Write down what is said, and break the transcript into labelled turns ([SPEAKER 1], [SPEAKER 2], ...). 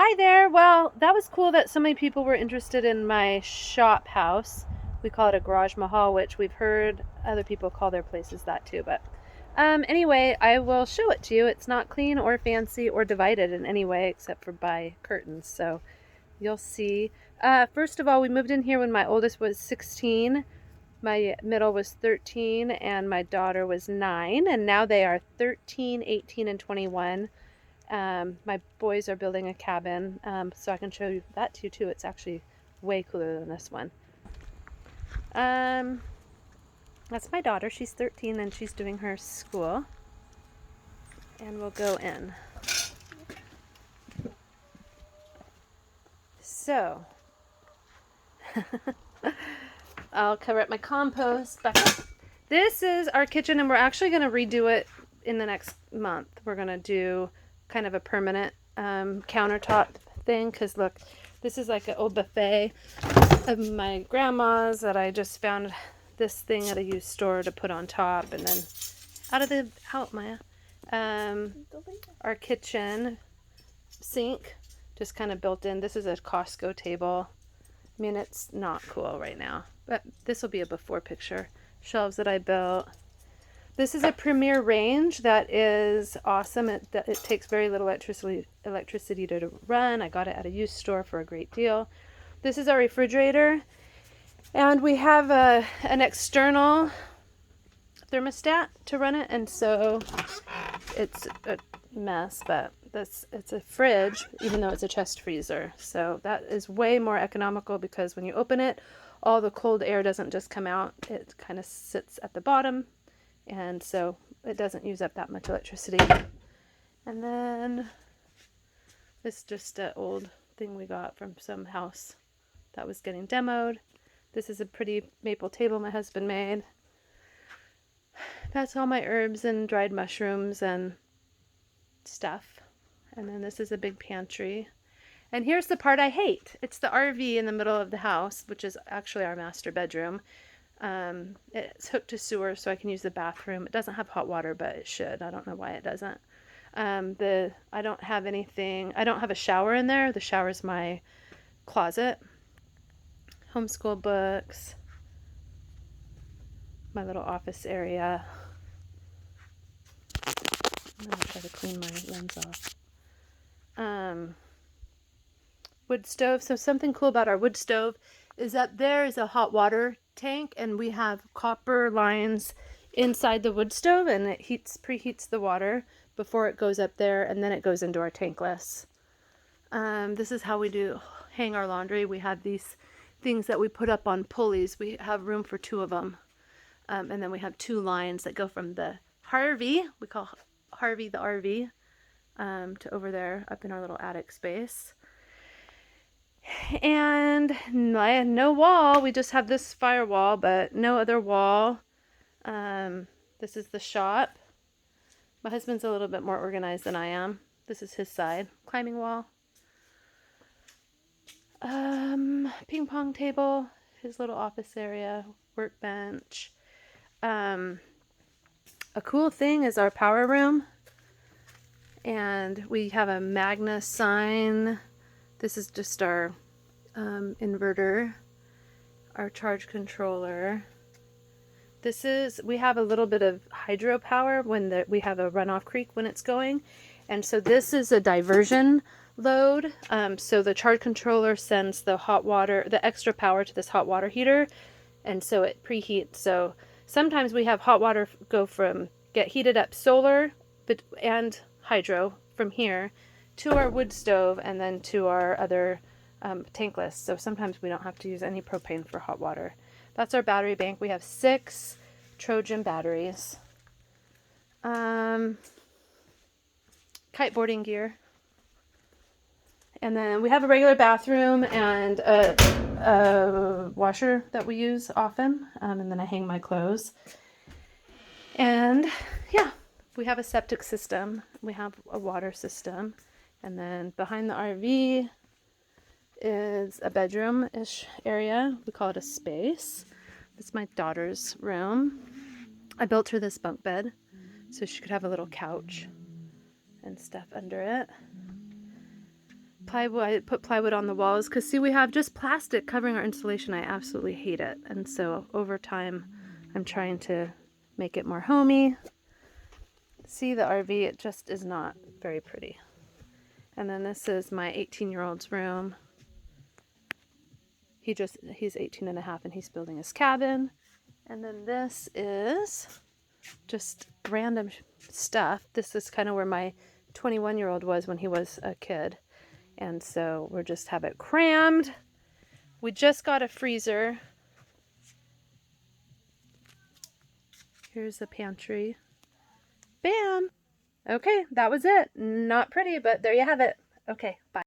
[SPEAKER 1] Hi there. Well, that was cool that so many people were interested in my shop house. We call it a Garage-Mahal, which we've heard other people call their places that too. But anyway, I will show it to you. It's not clean or fancy or divided in any way except for by curtains. So you'll see. First of all, we moved in here when my oldest was 16, my middle was 13, and my daughter was 9. And now they are 13, 18, and 21. My boys are building a cabin, so I can show you that to you too. It's actually way cooler than this one. Um, that's my daughter. She's 13 and she's doing her school. And we'll go in. So, I'll cover up my compost back up. This is our kitchen, and we're actually going to redo it in the next month. We're going to do kind of a permanent countertop thing, because look, this is like an old buffet of my grandma's that I just found this thing at a used store to put on top, and then out Maya, our kitchen sink just kind of built in. This is a Costco table. I mean, it's not cool right now, but this will be a before picture. Shelves that I built. This is a Premier range that is awesome. It takes very little electricity to run. I got it at a used store for a great deal. This is our refrigerator, and we have an external thermostat to run it, and so it's a mess, but it's a fridge, even though it's a chest freezer. So that is way more economical, because when you open it, all the cold air doesn't just come out. It kind of sits at the bottom, and so it doesn't use up that much electricity. And then this is just an old thing we got from some house that was getting demoed. This is a pretty maple table my husband made. That's all my herbs and dried mushrooms and stuff. And then this is a big pantry. And here's the part I hate. It's the RV in the middle of the house, which is actually our master bedroom. It's hooked to sewer, so I can use the bathroom. It doesn't have hot water, but it should. I don't know why it doesn't. I don't have anything. I don't have a shower in there. The shower's my closet. Homeschool books. My little office area. I'm gonna try to clean my lens off. Wood stove. So something cool about our wood stove is that there is a hot water tank, and we have copper lines inside the wood stove, and it preheats the water before it goes up there, and then it goes into our tankless. This is how we hang our laundry. We have these things that we put up on pulleys. We have room for 2 of them. And then we have 2 lines that go from the Harvey, we call Harvey the RV, to over there up in our little attic space. And no wall. We just have this firewall, but no other wall. This is the shop. My husband's a little bit more organized than I am. This is his side. Climbing wall. Ping pong table. His little office area. Workbench. A cool thing is our power room. And we have a Magna sign. This is just our inverter, our charge controller. We have a little bit of hydropower when we have a runoff creek when it's going. And so this is a diversion load. So the charge controller sends the hot water, the extra power to this hot water heater. And so it preheats. So sometimes we have hot water get heated up solar and hydro from here to our wood stove, and then to our other tankless. So sometimes we don't have to use any propane for hot water. That's our battery bank. We have 6 Trojan batteries. Kiteboarding gear. And then we have a regular bathroom and a washer that we use often. And then I hang my clothes. And yeah, we have a septic system. We have a water system. And then behind the RV is a bedroom-ish area. We call it a space. It's my daughter's room. I built her this bunk bed so she could have a little couch and stuff under it. plywood. I put plywood on the walls because, see, we have just plastic covering our insulation. I absolutely hate it. And so over time, I'm trying to make it more homey. See the RV, it just is not very pretty. And then this is my 18-year-old's room. He's 18 and a half and he's building his cabin. And then this is just random stuff. This is kind of where my 21-year-old was when he was a kid. And so we're just have it crammed. We just got a freezer. Here's the pantry. Bam! Okay, that was it. Not pretty, but there you have it. Okay, bye.